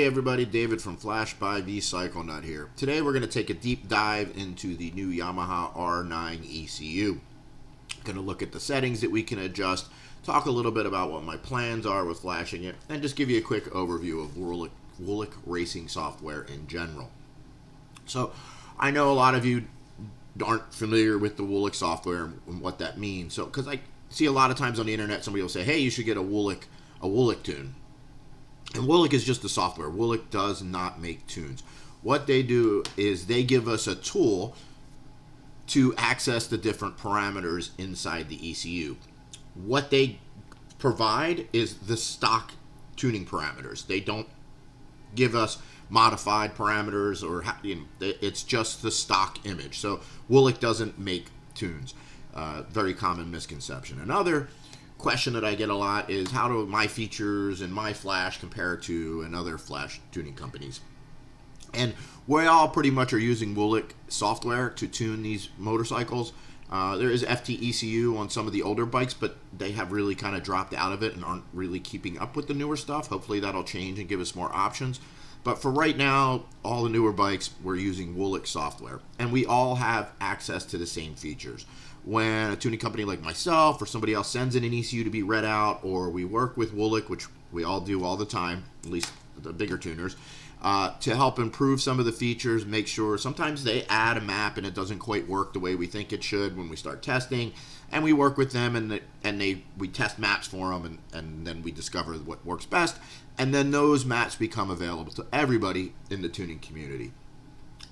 everybody, David from Flash by Vcyclenut here. Today we're going to take a deep dive into the new Yamaha R9 ECU. Going to look at the settings that we can adjust, talk a little bit about what my plans are with flashing it, and just give you a quick overview of Wulik racing software in general. So I know a lot of you aren't familiar with the Wulik software and what that means. So because I see a lot of times on the internet somebody will say, hey, you should get a Wulik tune. And Wulik is just the software. Wulik does not make tunes. What they do is they give us a tool to access the different parameters inside the ECU. What they provide is the stock tuning parameters. They don't give us modified parameters, or it's just the stock image. So Wulik doesn't make tunes. Very common misconception. Another question that I get a lot is, how do my features and my flash compare to another flash tuning companies? And we all pretty much are using Wulik software to tune these motorcycles. There is FT-ECU on some of the older bikes, but they have really kind of dropped out of it and aren't really keeping up with the newer stuff. Hopefully that'll change and give us more options. But for right now, all the newer bikes, we're using Wulik software. And we all have access to the same features. When a tuning company like myself or somebody else sends in an ECU to be read out, or we work with Wulik, which we all do all the time, at least the bigger tuners, to help improve some of the features, make sure sometimes they add a map and it doesn't quite work the way we think it should when we start testing, and we work with them and we test maps for them, and then we discover what works best, and then those maps become available to everybody in the tuning community.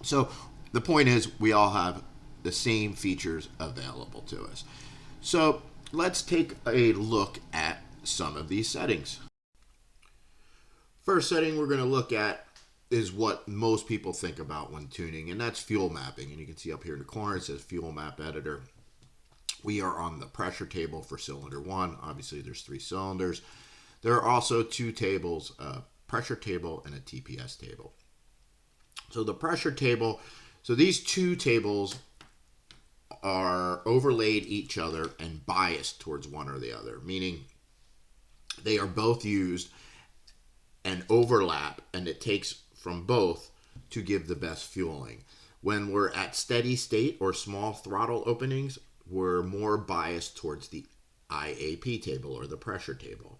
So the point is, we all have the same features available to us. So let's take a look at some of these settings. First setting we're going to look at is what most people think about when tuning, and that's fuel mapping. And you can see up here in the corner it says Fuel Map Editor. We are on the pressure table for cylinder 1. Obviously there's 3 cylinders. There are also 2 tables, a pressure table and a TPS table. So the pressure table, so these 2 tables are overlaid each other and biased towards one or the other, meaning they are both used and overlap, and it takes from both to give the best fueling. When we're at steady state or small throttle openings, we're more biased towards the IAP table or the pressure table.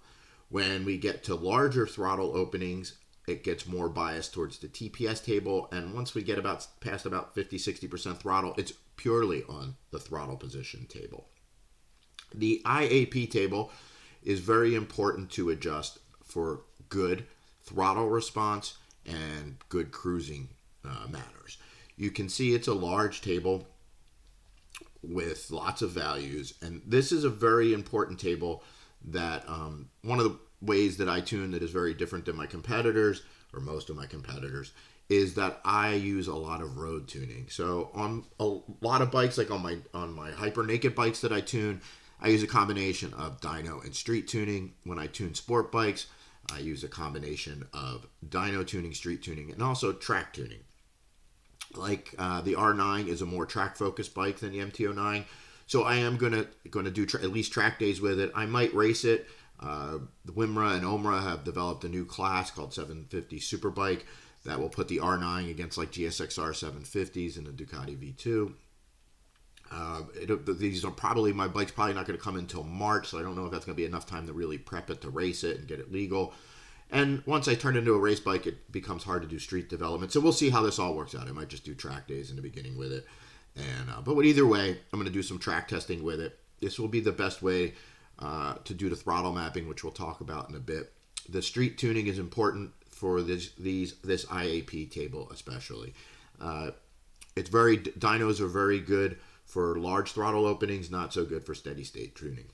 When we get to larger throttle openings, it gets more biased towards the TPS table, and once we get past about 50-60% throttle, it's purely on the throttle position table. The IAP table is very important to adjust for good throttle response and good cruising manners. You can see it's a large table with lots of values, and this is a very important table that one of the ways that I tune that is very different than my competitors, or most of my competitors, is that I use a lot of road tuning. So on a lot of bikes, like on my hyper naked bikes that I tune, I use a combination of dyno and street tuning. When I tune sport bikes, I use a combination of dyno tuning, street tuning, and also track tuning. Like the R9 is a more track focused bike than the MT-09, so I am gonna do at least track days with it. I might race it. The Wimra and Omra have developed a new class called 750 Superbike that will put the R9 against like GSXR 750s and the Ducati V2. These are probably, my bike's probably not going to come until March, so I don't know if that's going to be enough time to really prep it to race it and get it legal. And once I turn into a race bike, it becomes hard to do street development. So we'll see how this all works out. I might just do track days in the beginning with it. But either way, I'm going to do some track testing with it. This will be the best way to do the throttle mapping, which we'll talk about in a bit. The street tuning is important for this IAP table especially. Dynos are very good for large throttle openings, not so good for steady state tuning.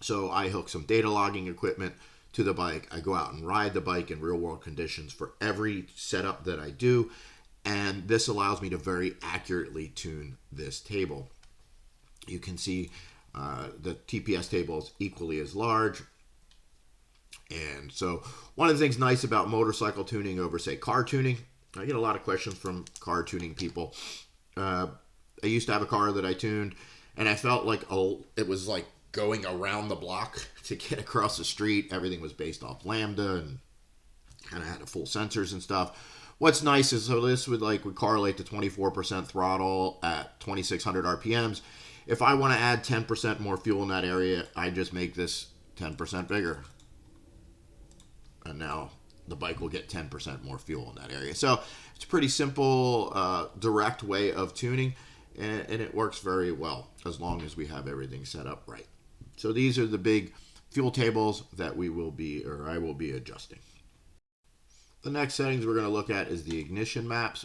So I hook some data logging equipment to the bike. I go out and ride the bike in real world conditions for every setup that I do, and this allows me to very accurately tune this table. You can see the TPS table is equally as large. And so one of the things nice about motorcycle tuning over, say, car tuning, I get a lot of questions from car tuning people. I used to have a car that I tuned, and I felt like it was like going around the block to get across the street. Everything was based off lambda, and kind of had a full sensors and stuff. What's nice is, so this would correlate to 24% throttle at 2600 RPMs. If I want to add 10% more fuel in that area, I just make this 10% bigger. And now the bike will get 10% more fuel in that area. So it's a pretty simple, direct way of tuning, and it works very well as long as we have everything set up right. So these are the big fuel tables that I will be adjusting. The next settings we're going to look at is the ignition maps.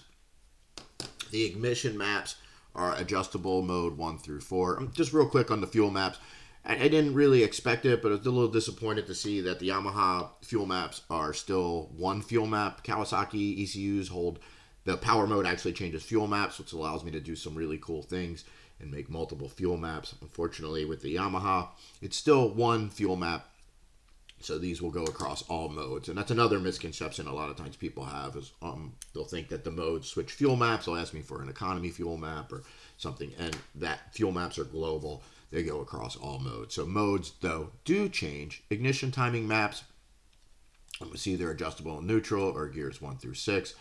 The ignition maps are adjustable mode 1 through 4. Just real quick on the fuel maps. I didn't really expect it, but I was a little disappointed to see that the Yamaha fuel maps are still one fuel map. Kawasaki ECUs hold the power mode actually changes fuel maps, which allows me to do some really cool things and make multiple fuel maps. Unfortunately, with the Yamaha, it's still one fuel map. So these will go across all modes. And that's another misconception a lot of times people have is they'll think that the modes switch fuel maps. They'll ask me for an economy fuel map or something. And that fuel maps are global. They go across all modes. So modes, though, do change. Ignition timing maps, we see they're adjustable in neutral or gears 1 through 6.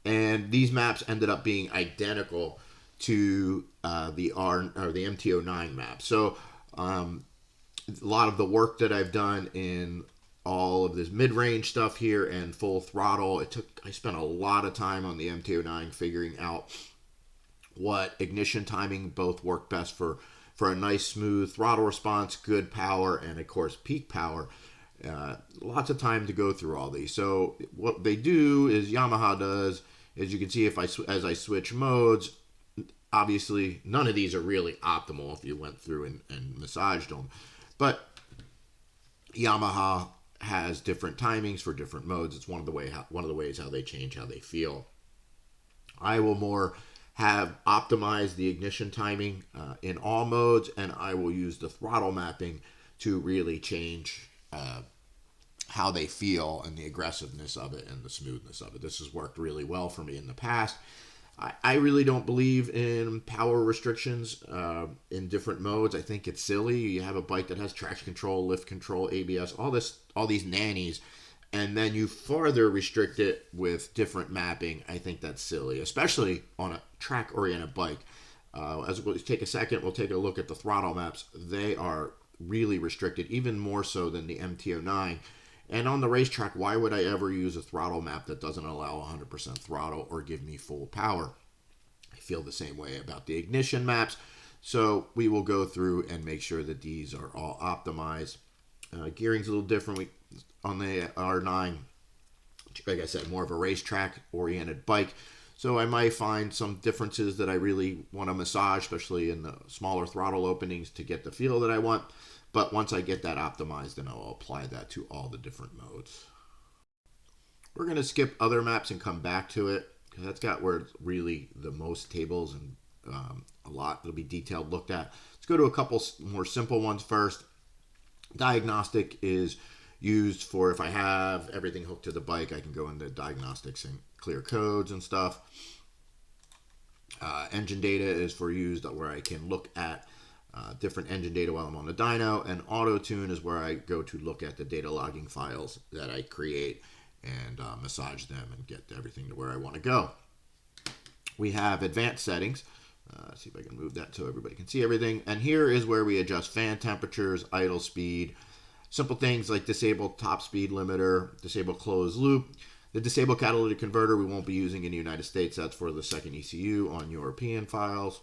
And these maps ended up being identical to the MT09 map. So a lot of the work that I've done in all of this mid-range stuff here and full throttle, I spent a lot of time on the MT09 figuring out what ignition timing both work best for a nice smooth throttle response, good power, and of course peak power. Lots of time to go through all these. So what they do is Yamaha does, as you can see, as I switch modes, obviously none of these are really optimal if you went through and massaged them. But Yamaha has different timings for different modes. It's one of the ways how they change how they feel. I will more have optimized the ignition timing in all modes, and I will use the throttle mapping to really change how they feel and the aggressiveness of it and the smoothness of it. This has worked really well for me in the past. I really don't believe in power restrictions in different modes. I think it's silly. You have a bike that has traction control, lift control, ABS, all these nannies, and then you further restrict it with different mapping. I think that's silly, especially on a track-oriented bike. As we'll take a second, we'll take a look at the throttle maps. They are really restricted, even more so than the MT09. And on the racetrack, why would I ever use a throttle map that doesn't allow 100% throttle or give me full power? I feel the same way about the ignition maps. So we will go through and make sure that these are all optimized. Gearing's a little different. On the R9, like I said, more of a racetrack-oriented bike. So I might find some differences that I really want to massage, especially in the smaller throttle openings to get the feel that I want. But once I get that optimized, then I'll apply that to all the different modes. We're going to skip other maps and come back to it, because that's got where it's really the most tables and a lot that'll be detailed looked at. Let's go to a couple more simple ones first. Diagnostic is used for if I have everything hooked to the bike, I can go into diagnostics and clear codes and stuff. Engine data is for used where I can look at different engine data while I'm on the dyno, and auto tune is where I go to look at the data logging files that I create and massage them and get everything to where I want to go. We have advanced settings. See if I can move that so everybody can see everything. And here is where we adjust fan temperatures, idle speed, simple things like disable top speed limiter, disable closed loop. The disable catalytic converter we won't be using in the United States. That's for the second ECU on European files.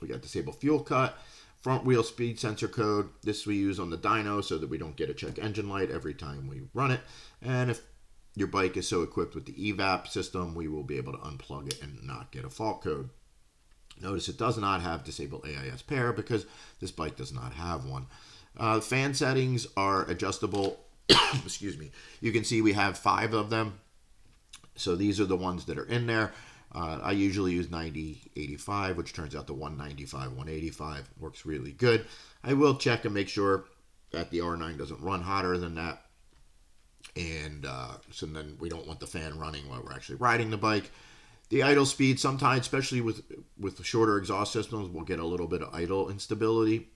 We got disable fuel cut. Front wheel speed sensor code. This we use on the dyno so that we don't get a check engine light every time we run it. And if your bike is so equipped with the EVAP system, we will be able to unplug it and not get a fault code. Notice it does not have disable AIS pair because this bike does not have one. Fan settings are adjustable. Excuse me. You can see we have 5 of them. So these are the ones that are in there. I usually use 90-85, which turns out to 195-185. Works really good. I will check and make sure that the R9 doesn't run hotter than that. And so then we don't want the fan running while we're actually riding the bike. The idle speed, sometimes, especially with shorter exhaust systems, we'll get a little bit of idle instability.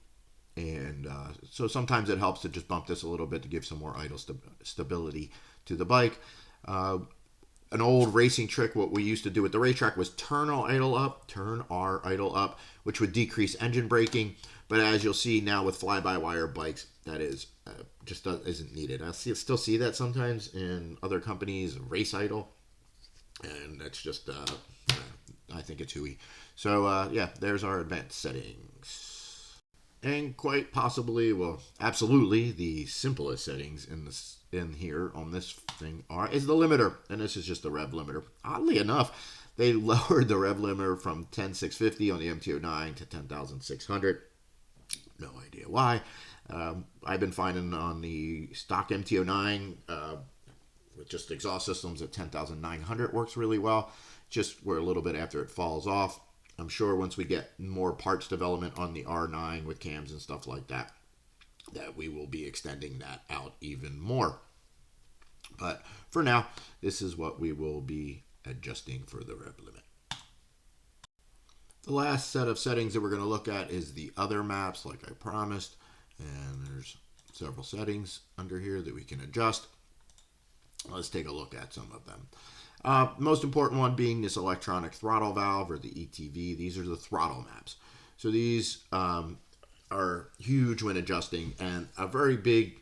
And so sometimes it helps to just bump this a little bit to give some more idle stability to the bike. An old racing trick, what we used to do at the racetrack was turn our idle up, which would decrease engine braking. But as you'll see now with fly-by-wire bikes, that is just isn't needed. Still see that sometimes in other companies, race idle, and that's just I think it's hooey. So yeah, there's our advanced settings, and quite possibly, well, absolutely, the simplest settings in here on this thing is the limiter, and this is just the rev limiter. Oddly enough, they lowered the rev limiter from 10,650 on the MT09 to 10,600. No idea why. I've been finding on the stock MT09 with just exhaust systems at 10,900 works really well. Just we're a little bit after it falls off. I'm sure once we get more parts development on the R9 with cams and stuff like that, that we will be extending that out even more. But for now, this is what we will be adjusting for the rev limit. The last set of settings that we're going to look at is the other maps, like I promised. And there's several settings under here that we can adjust. Let's take a look at some of them. Most important one being this electronic throttle valve, or the ETV. These are the throttle maps. So these are huge when adjusting, and a very big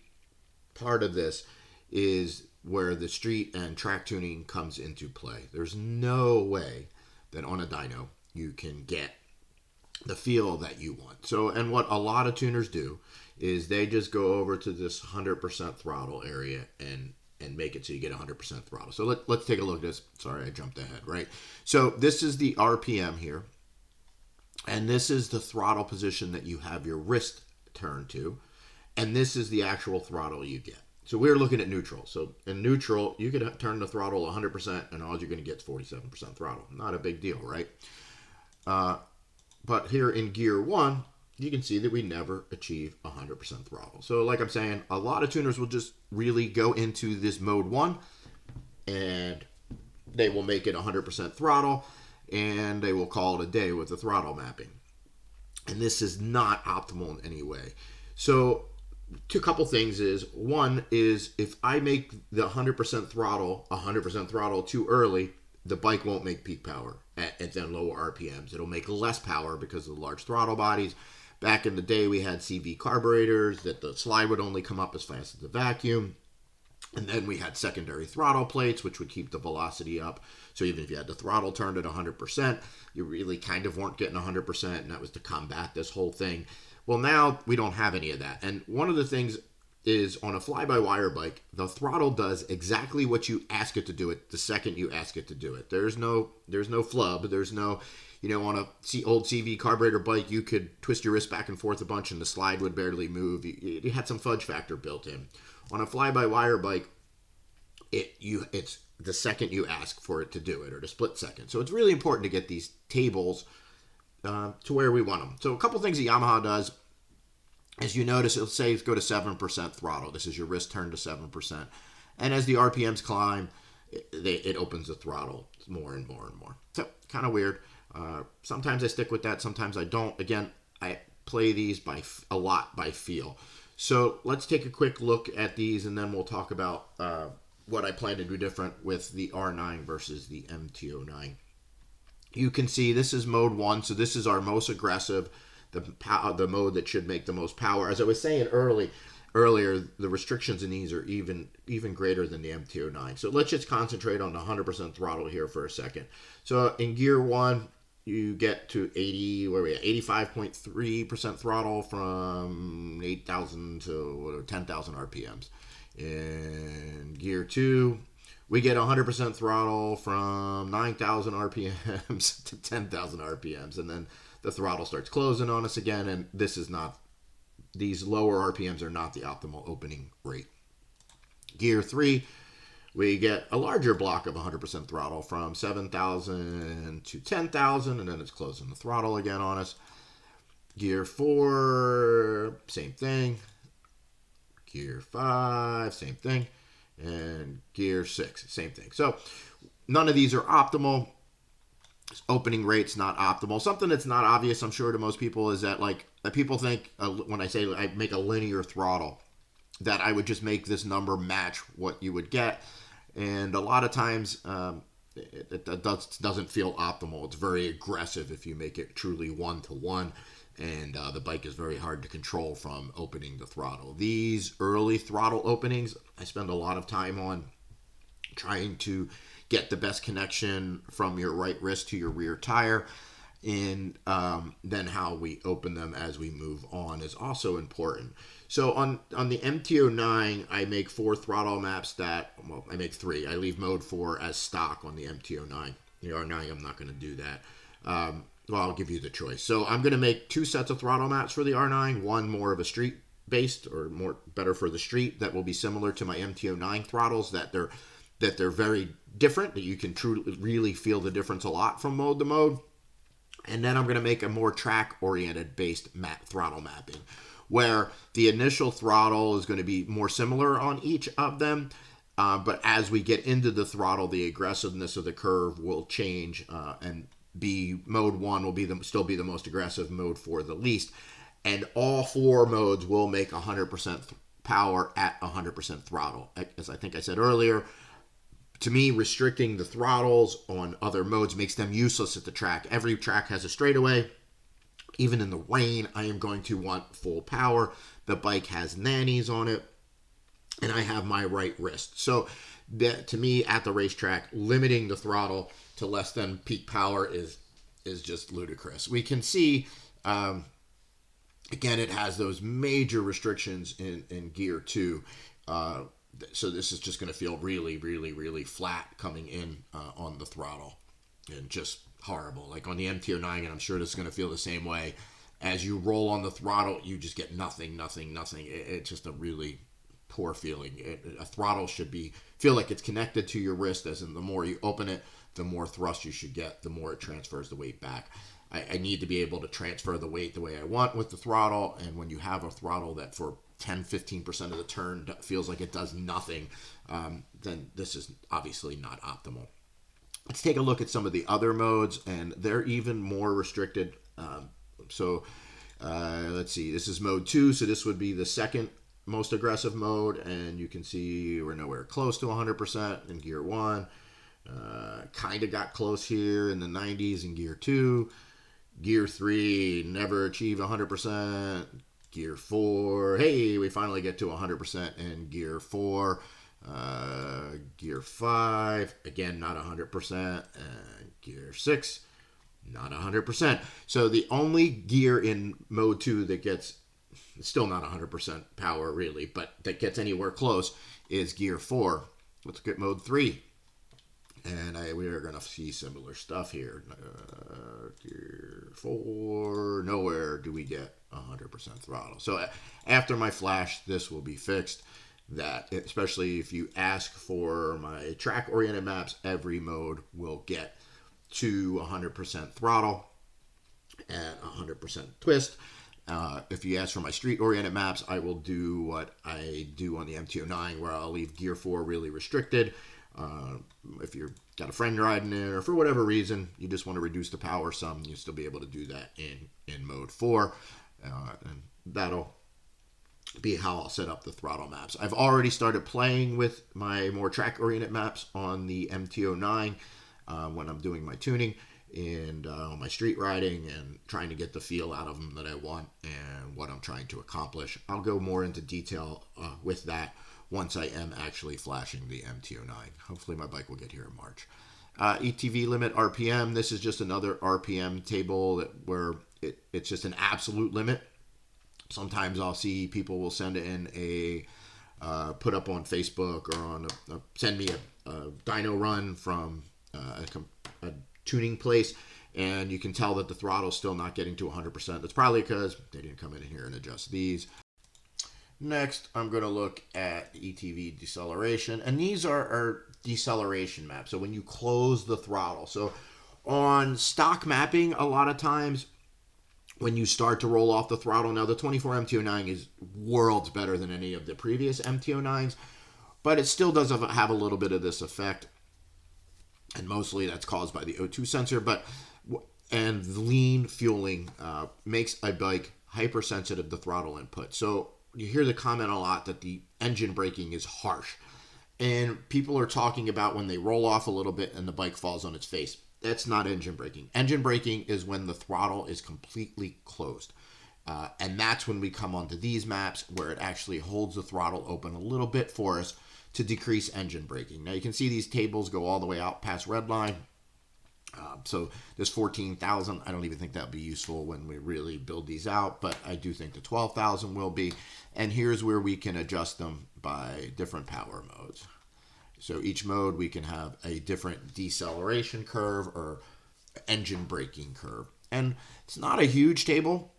part of this is where the street and track tuning comes into play. There's no way that on a dyno you can get the feel that you want. So, and what a lot of tuners do is they just go over to this 100% throttle area and make it so you get 100% throttle. So let's take a look at this. Sorry, I jumped ahead, right? So this is the RPM here, and this is the throttle position that you have your wrist turned to, and this is the actual throttle you get. So we're looking at neutral. So in neutral, you could turn the throttle 100%, and all you're going to get is 47% throttle. Not a big deal, right? But here in gear 1, you can see that we never achieve 100% throttle. So like I'm saying, a lot of tuners will just really go into this mode 1, and they will make it 100% throttle, and they will call it a day with the throttle mapping. And this is not optimal in any way. So a couple things is, one is if I make the 100% throttle too early, the bike won't make peak power at then lower RPMs. It'll make less power because of the large throttle bodies. Back in the day, we had CV carburetors that the slide would only come up as fast as the vacuum. And then we had secondary throttle plates, which would keep the velocity up. So even if you had the throttle turned at 100%, you really kind of weren't getting 100%, and that was to combat this whole thing. Well, now we don't have any of that. And one of the things is on a fly-by-wire bike, the throttle does exactly what you ask it to do it the second you ask it to do it. There's no flub. There's no, on a old CV carburetor bike, you could twist your wrist back and forth a bunch and the slide would barely move. You had some fudge factor built in. On a fly-by-wire bike, it's the second you ask for it to do it, or the split second. So it's really important to get these tables to where we want them. So a couple things that Yamaha does, as you notice, it'll say go to 7% throttle. This is your wrist turned to 7%. And as the RPMs climb, it opens the throttle more and more and more. So kind of weird. Sometimes I stick with that. Sometimes I don't. Again, I play these a lot by feel. So let's take a quick look at these, and then we'll talk about what I plan to do different with the R9 versus the MT09. You can see this is mode 1, so this is our most aggressive, the mode that should make the most power. As I was saying earlier, the restrictions in these are even greater than the MT09. So let's just concentrate on the 100% throttle here for a second. So in gear 1, you get to 85.3% throttle from 8,000 to 10,000 RPMs. In gear 2, we get 100% throttle from 9,000 RPMs to 10,000 RPMs, and then the throttle starts closing on us again, and these lower RPMs are not the optimal opening rate. Gear 3, we get a larger block of 100% throttle from 7,000 to 10,000, and then it's closing the throttle again on us. Gear 4, same thing. Gear 5, same thing. And gear 6, same thing. So none of these are optimal. Opening rate's not optimal. Something that's not obvious, I'm sure, to most people is that, people think when I say I make a linear throttle, that I would just make this number match what you would get. And a lot of times it doesn't feel optimal. It's very aggressive if you make it truly one-to-one, and the bike is very hard to control from opening the throttle. These early throttle openings, I spend a lot of time on trying to get the best connection from your right wrist to your rear tire. And then how we open them as we move on is also important. So on the MT09, I make 4 throttle maps well, I make 3. I leave mode 4 as stock on the MT09. The R9, I'm not going to do that. Well, I'll give you the choice. So I'm going to make 2 sets of throttle maps for the R9. One more of a street-based, or better for the street, that will be similar to my MT09 throttles, that they're very different, that you can truly really feel the difference a lot from mode to mode. And then I'm going to make a more track-oriented based throttle mapping, where the initial throttle is going to be more similar on each of them. But as we get into the throttle, the aggressiveness of the curve will change, and mode 1 will still be the most aggressive, mode 4 the least. And all 4 modes will make 100% power at 100% throttle. As I think I said earlier, to me, restricting the throttles on other modes makes them useless at the track. Every track has a straightaway. Even in the rain, I am going to want full power. The bike has nannies on it, and I have my right wrist. So to me, at the racetrack, limiting the throttle to less than peak power is just ludicrous. We can see, again, it has those major restrictions in Gear 2. So this is just going to feel really, really, really flat coming in on the throttle, and just horrible. Like on the MT09, and I'm sure this is going to feel the same way. As you roll on the throttle, you just get nothing. It's just a really poor feeling. A throttle should feel like it's connected to your wrist, as in the more you open it, the more thrust you should get, the more it transfers the weight back. I need to be able to transfer the weight the way I want with the throttle, and when you have a throttle that for 10-15% of the turn feels like it does nothing, then this is obviously not optimal. Let's take a look at some of the other modes, and they're even more restricted. Let's see, this is mode 2, so this would be the second most aggressive mode, and you can see we're nowhere close to 100% in Gear 1. Kind of got close here in the 90s in Gear 2. Gear 3, never achieve 100%. Gear 4, hey, we finally get to 100% in Gear 4. Gear 5, again, not 100%. Gear 6, not 100%. So the only gear in mode 2 that gets, still not 100% power really, but that gets anywhere close is Gear 4. Let's look at mode 3. And we are going to see similar stuff here. Gear 4, nowhere do we get 100% throttle. So after my flash, this will be fixed. That, especially if you ask for my track-oriented maps, every mode will get to 100% throttle and 100% twist. If you ask for my street-oriented maps, I will do what I do on the MT09, where I'll leave Gear 4 really restricted. If you've got a friend riding it, or for whatever reason you just want to reduce the power some, you'll still be able to do that in mode 4, and that'll be how I'll set up the throttle maps. I've already started playing with my more track-oriented maps on the MT09 when I'm doing my tuning and my street riding, and trying to get the feel out of them that I want and what I'm trying to accomplish. I'll go more into detail with that once I am actually flashing the MT09. Hopefully my bike will get here in March. ETV limit RPM. This is just another RPM table where it's just an absolute limit. Sometimes I'll see people will send in put up on Facebook or send me a dyno run from a tuning place, and you can tell that the throttle's still not getting to 100%. That's probably because they didn't come in here and adjust these. Next, I'm going to look at ETV deceleration, and these are deceleration maps. So when you close the throttle. So on stock mapping, a lot of times when you start to roll off the throttle, now the 24 MT09 is worlds better than any of the previous MT09s, but it still does have a little bit of this effect, and mostly that's caused by the O2 sensor. And lean fueling makes a bike hypersensitive to throttle input. So you hear the comment a lot that the engine braking is harsh. And people are talking about when they roll off a little bit and the bike falls on its face. That's not engine braking. Engine braking is when the throttle is completely closed. And that's when we come onto these maps where it actually holds the throttle open a little bit for us to decrease engine braking. Now you can see these tables go all the way out past red line. So this 14,000, I don't even think that would be useful when we really build these out, but I do think the 12,000 will be. And here's where we can adjust them by different power modes. So each mode we can have a different deceleration curve or engine braking curve. And it's not a huge table,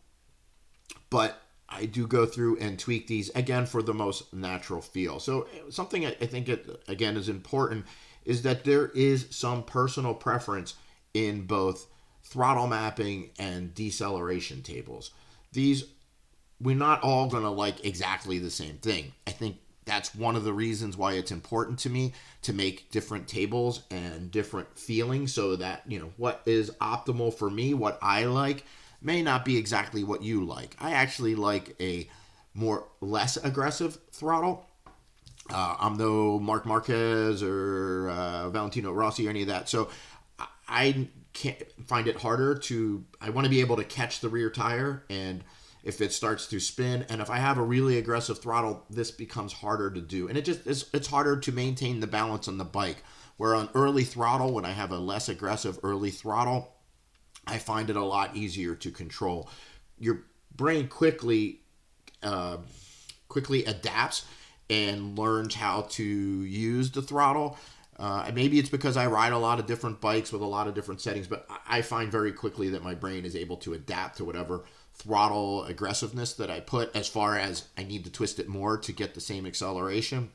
but I do go through and tweak these, again, for the most natural feel. So something I think, again, is important is that there is some personal preference in both throttle mapping and deceleration tables. We're not all going to like exactly the same thing. I think that's one of the reasons why it's important to me to make different tables and different feelings so that, what is optimal for me, what I like, may not be exactly what you like. I actually like a less aggressive throttle. I'm no Marc Marquez or Valentino Rossi or any of that. So I can't find it harder I want to be able to catch the rear tire, and if it starts to spin, and if I have a really aggressive throttle, this becomes harder to do. And it's harder to maintain the balance on the bike. Where on early throttle, when I have a less aggressive early throttle, I find it a lot easier to control. Your brain quickly adapts and learns how to use the throttle. Maybe it's because I ride a lot of different bikes with a lot of different settings, but I find very quickly that my brain is able to adapt to whatever throttle aggressiveness that I put, as far as I need to twist it more to get the same acceleration.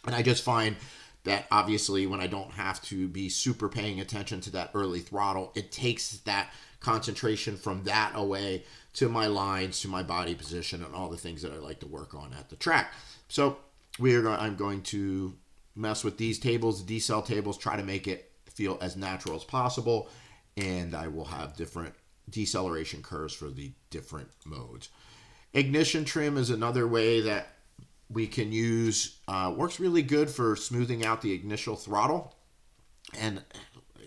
And I just find that obviously when I don't have to be super paying attention to that early throttle, it takes that concentration from that away to my lines, to my body position, and all the things that I like to work on at the track. So I'm going to mess with these tables, the decel tables, try to make it feel as natural as possible, and I will have different deceleration curves for the different modes. Ignition trim is another way that we can use, works really good for smoothing out the initial throttle, and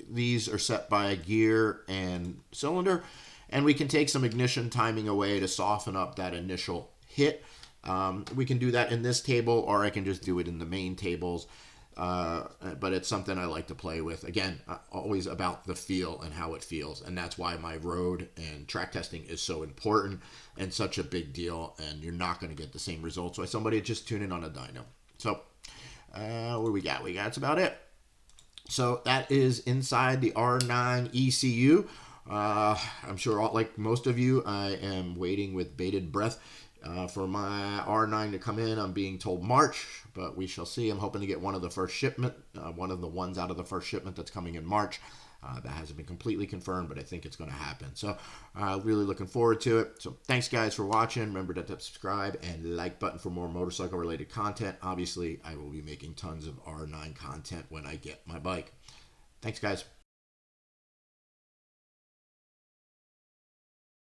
these are set by gear and cylinder, and we can take some ignition timing away to soften up that initial hit. We can do that in this table, or I can just do it in the main tables, but it's something I like to play with. Again, always about the feel and how it feels, and that's why my road and track testing is so important and such a big deal, and you're not going to get the same results by somebody just tuning on a dyno. So what do we got? That's about it. So that is inside the R9 ECU. I'm sure, like most of you, I am waiting with bated breath for my R9 to come in. I'm being told March, but we shall see. I'm hoping to get one of the first shipment, one of the ones out of the first shipment that's coming in March. That hasn't been completely confirmed, but I think it's going to happen. So really looking forward to it. So thanks, guys, for watching. Remember to subscribe and like button for more motorcycle-related content. Obviously, I will be making tons of R9 content when I get my bike. Thanks, guys.